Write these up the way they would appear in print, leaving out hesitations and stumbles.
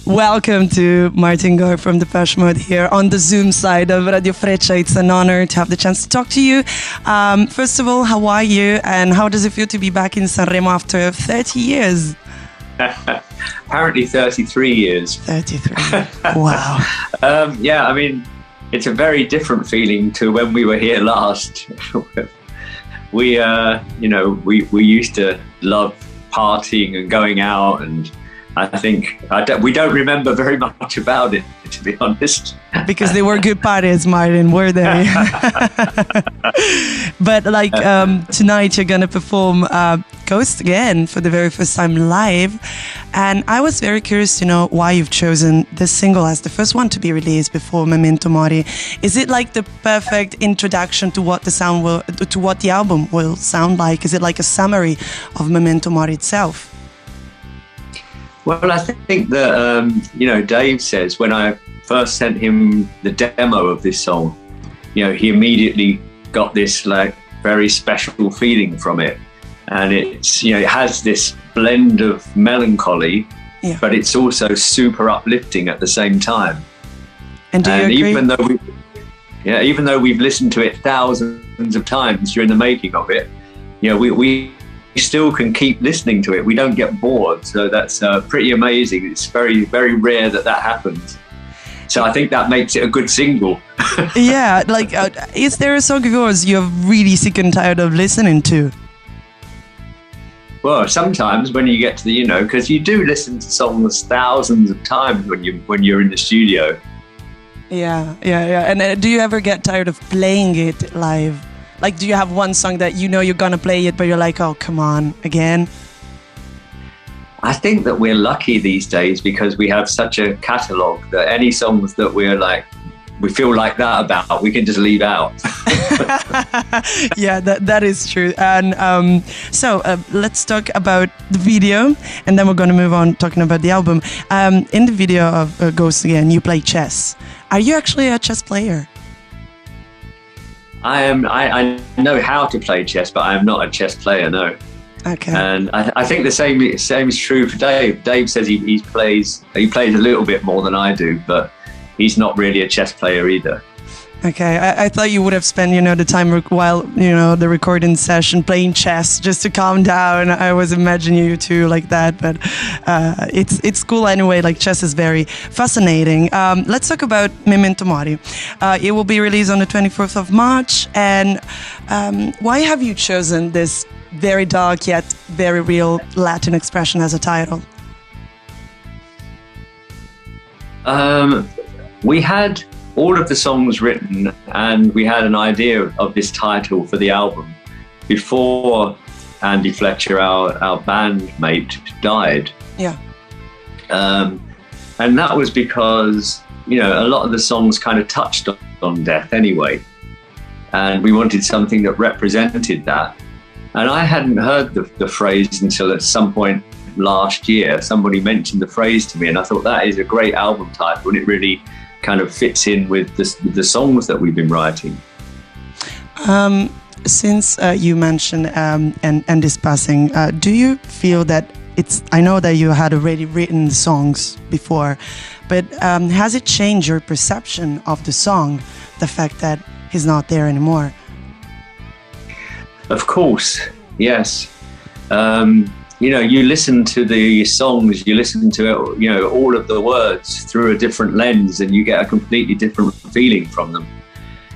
Welcome to Martin Gore from Depeche Mode here on the Zoom side of Radio Freccia. It's an honor to have the chance to talk to you. First of all, how are you and how does it feel to be back in Sanremo after 30 years? Apparently 33 years. 33. Wow. Yeah, I mean, it's a very different feeling to when we were here last. We used to love partying and going out, and I think we don't remember very much about it, to be honest. Because they were good parties, Martin, were they? But like tonight you're going to perform Ghost again for the very first time live. And I was very curious to know why you've chosen this single as the first one to be released before Memento Mori. Is it like the perfect introduction to what the album will sound like? Is it like a summary of Memento Mori itself? Well, I think that, Dave says when I first sent him the demo of this song, he immediately got this like very special feeling from it. And it's, it has this blend of melancholy, but it's also super uplifting at the same time. And do you agree? Even though we've listened to it thousands of times during the making of it, we still can keep listening to it. We don't get bored, so that's pretty amazing. It's very, very rare that happens. So I think that makes it a good single. Yeah, like is there a song of yours you're really sick and tired of listening to? Well, sometimes when you get to the, because you do listen to songs thousands of times when you're in the studio. Yeah. And do you ever get tired of playing it live? Like, do you have one song that you're gonna play it, but you're like, oh, come on, again? I think that we're lucky these days because we have such a catalogue that any songs that we feel like that about, we can just leave out. Yeah, that is true. And so let's talk about the video, and then we're going to move on talking about the album. In the video of Ghost Again, you play chess. Are you actually a chess player? I know how to play chess, but I am not a chess player, no. Okay. And I think the same is true for Dave. Dave says he plays a little bit more than I do, but he's not really a chess player either. Okay, I thought you would have spent, the time while, the recording session playing chess just to calm down. I was imagining you two like that, but it's cool anyway. Like, chess is very fascinating. Let's talk about Memento Mori. It will be released on the 24th of March. And why have you chosen this very dark yet very real Latin expression as a title? We had all of the songs written and we had an idea of this title for the album before Andy Fletcher, our bandmate, died. Yeah. And that was because, a lot of the songs kind of touched on death anyway. And we wanted something that represented that. And I hadn't heard the phrase until at some point last year. Somebody mentioned the phrase to me and I thought that is a great album title and it really kind of fits in with the songs that we've been writing. Since you mentioned Andy's passing, do you feel that I know that you had already written songs before, but has it changed your perception of the song, the fact that he's not there anymore? Of course, yes. You listen to the songs, you listen to all of the words through a different lens and you get a completely different feeling from them.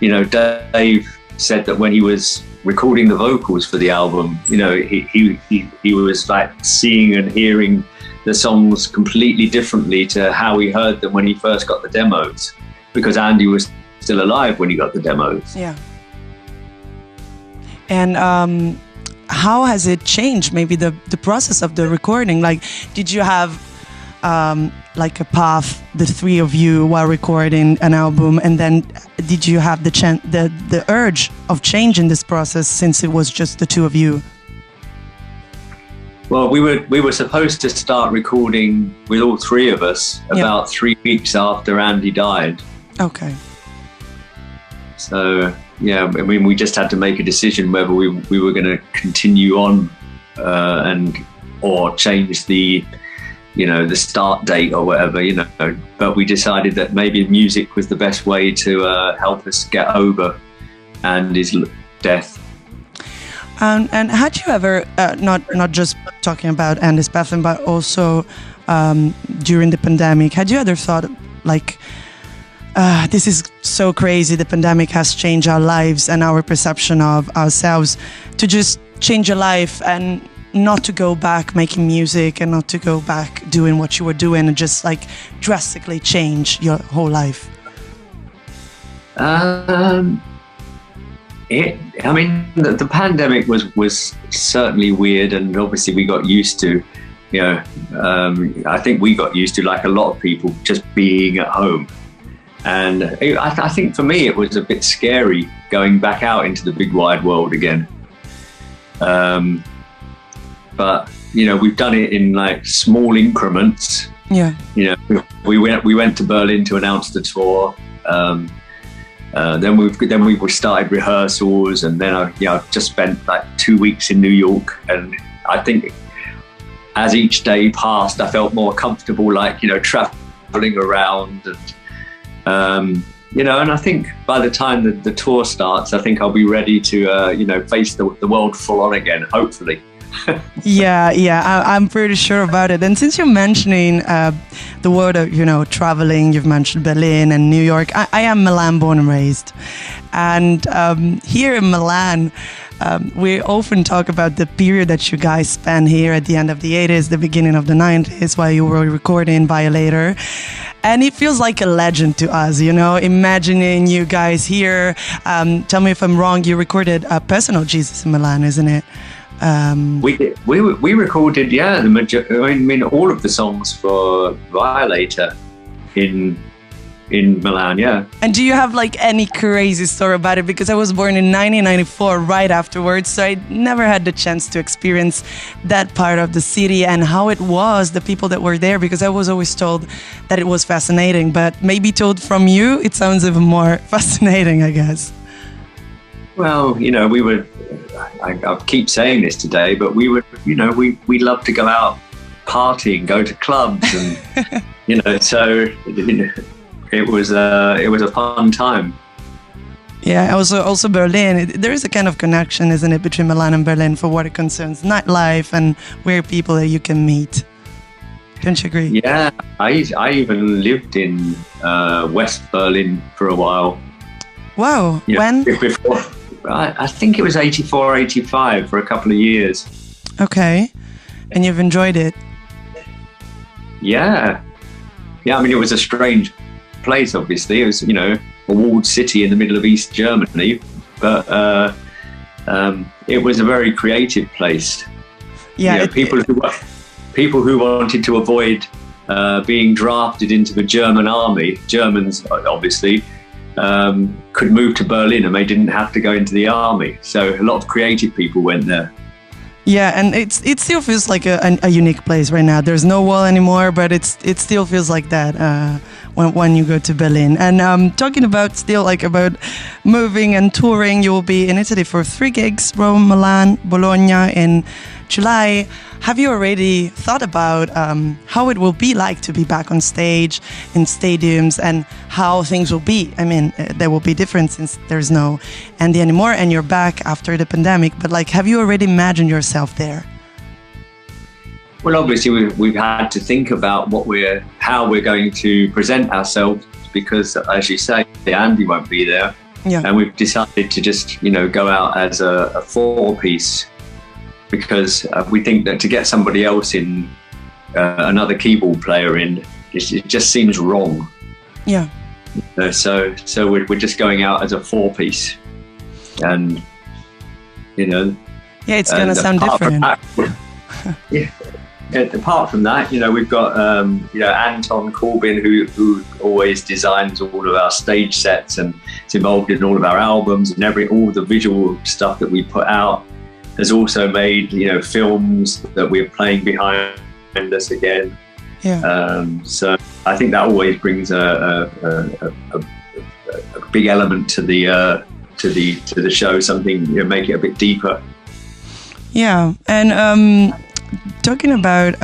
Dave said that when he was recording the vocals for the album, he was like seeing and hearing the songs completely differently to how he heard them when he first got the demos, because Andy was still alive when he got the demos. Yeah. And how has it changed maybe the process of the recording? Like, did you have like a path, the three of you, while recording an album, and then did you have the urge of changing this process since it was just the two of you? Well, we were supposed to start recording with all three of us about 3 weeks after Andy died. Okay. So yeah, I mean, we just had to make a decision whether we were going to continue on or change the the start date or whatever, but we decided that maybe music was the best way to help us get over Andy's death. And had you ever, not just talking about Andy's passing, but also during the pandemic, had you ever thought, like, this is so crazy, the pandemic has changed our lives and our perception of ourselves, to just change your life and not to go back making music and not to go back doing what you were doing and just like drastically change your whole life? The pandemic was certainly weird, and obviously we got used to, I think we got used to, like a lot of people, just being at home. And I think for me it was a bit scary going back out into the big wide world again. But we've done it in like small increments. Yeah. We went to Berlin to announce the tour. Then we started rehearsals, and then I've just spent like 2 weeks in New York. And I think as each day passed, I felt more comfortable, like traveling around, and and I think by the time the tour starts, I think I'll be ready to face the world full on again, hopefully. Yeah, I'm pretty sure about it. And since you're mentioning the word of traveling, you've mentioned Berlin and New York. I am Milan born and raised, and here in Milan, we often talk about the period that you guys spent here at the end of the 80s, the beginning of the 90s, while you were recording Violator. And it feels like a legend to us, imagining you guys here. Tell me if I'm wrong, you recorded Personal Jesus in Milan, isn't it? We recorded, all of the songs for Violator in Milan, yeah. And do you have like any crazy story about it? Because I was born in 1994, right afterwards, so I never had the chance to experience that part of the city and how it was, the people that were there, because I was always told that it was fascinating, but maybe told from you, it sounds even more fascinating, I guess. Well, we were, I keep saying this today, but we were, we loved to go out partying, go to clubs, and, so, it was a fun time. Yeah, also Berlin. There is a kind of connection, isn't it, between Milan and Berlin for what it concerns nightlife and weird people that you can meet. Don't you agree? Yeah, I even lived in West Berlin for a while. Wow, when? Before, I think it was 84, 85 for a couple of years. Okay, and you've enjoyed it? Yeah, it was a strange place, obviously. It was, a walled city in the middle of East Germany, but it was a very creative place. Yeah, people who wanted to avoid being drafted into the German army, Germans obviously, could move to Berlin and they didn't have to go into the army. So a lot of creative people went there. Yeah, and it still feels like a unique place right now. There's no wall anymore, but it still feels like that when you go to Berlin. And talking about moving and touring, you will be in Italy for 3 gigs: Rome, Milan, Bologna in July. Have you already thought about how it will be like to be back on stage in stadiums and how things will be? I mean, there will be different since there's no Andy anymore and you're back after the pandemic. But have you already imagined yourself there? Well, obviously we've had to think about how we're going to present ourselves because, as you say, Andy won't be there. Yeah. And we've decided to just go out as a 4-piece. Because we think that to get somebody else in, another keyboard player in, it just seems wrong. Yeah. So we're just going out as a 4-piece, and Yeah, it's gonna sound different. Apart from that, we've got Anton Corbin who always designs all of our stage sets and is involved in all of our albums and all the visual stuff that we put out. Has also made films that we're playing behind us again. Yeah. So I think that always brings a big element to the show. Something make it a bit deeper. Yeah, and talking about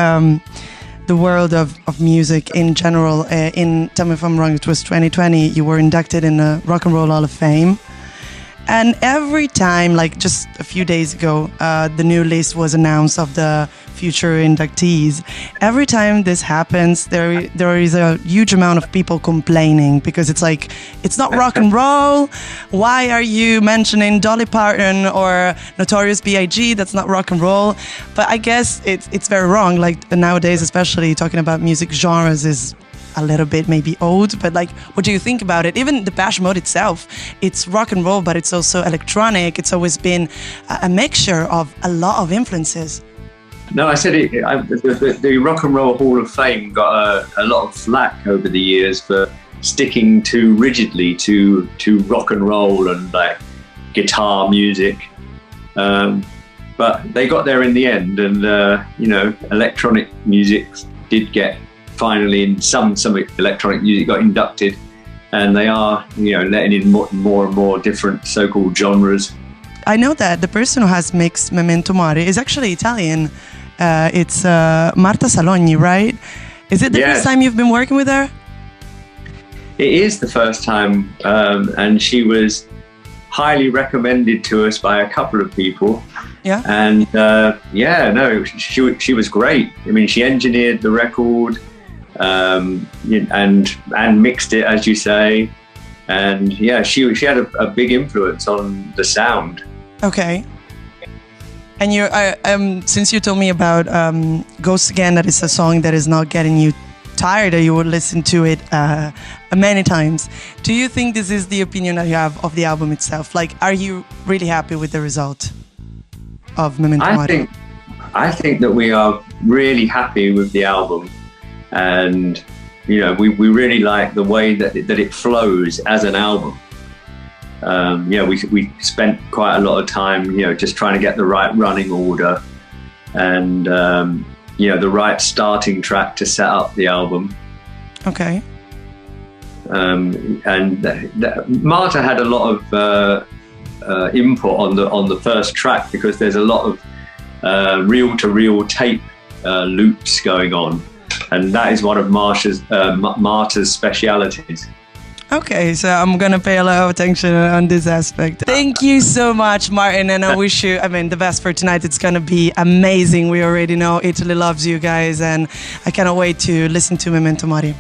the world of music in general. Tell me if I'm wrong, it was 2020, you were inducted in the Rock and Roll Hall of Fame. And every time, like just a few days ago, the new list was announced of the future inductees. Every time this happens, there is a huge amount of people complaining because it's like, it's not rock and roll. Why are you mentioning Dolly Parton or Notorious B.I.G.? That's not rock and roll. But I guess it's very wrong. Like nowadays, especially talking about music genres is a little bit maybe old, but like, what do you think about it? Even Depeche Mode itself, it's rock and roll, but it's also electronic. It's always been a mixture of a lot of influences. No, I said the Rock and Roll Hall of Fame got a lot of flack over the years for sticking too rigidly to rock and roll and like guitar music. But they got there in the end, and you know, electronic music did get finally in some electronic music got inducted, and they are, you know, letting in more and more different so-called genres. I know that the person who has mixed Memento Mori is actually Italian. It's Marta Salogni, right? Is it the first time you've been working with her? It is the first time, and she was highly recommended to us by a couple of people. Yeah. And she was great. I mean, she engineered the record, and mixed it, as you say. And yeah, she had a big influence on the sound. Okay. And since you told me about Ghost Again, that is a song that is not getting you tired, that you would listen to it many times. Do you think this is the opinion that you have of the album itself? Like, are you really happy with the result of Memento Mori? I think that we are really happy with the album, and you know, we really like the way that it flows as an album. We spent quite a lot of time, you know, just trying to get the right running order and you know, the right starting track to set up the album. Okay. And Marta had a lot of input on the first track, because there's a lot of reel-to-reel tape loops going on, and that is one of Marta's specialities. Okay, so I'm gonna pay a lot of attention on this aspect. Thank you so much, Martin, and I wish you, the best for tonight. It's gonna be amazing. We already know Italy loves you guys, and I cannot wait to listen to Memento Mori.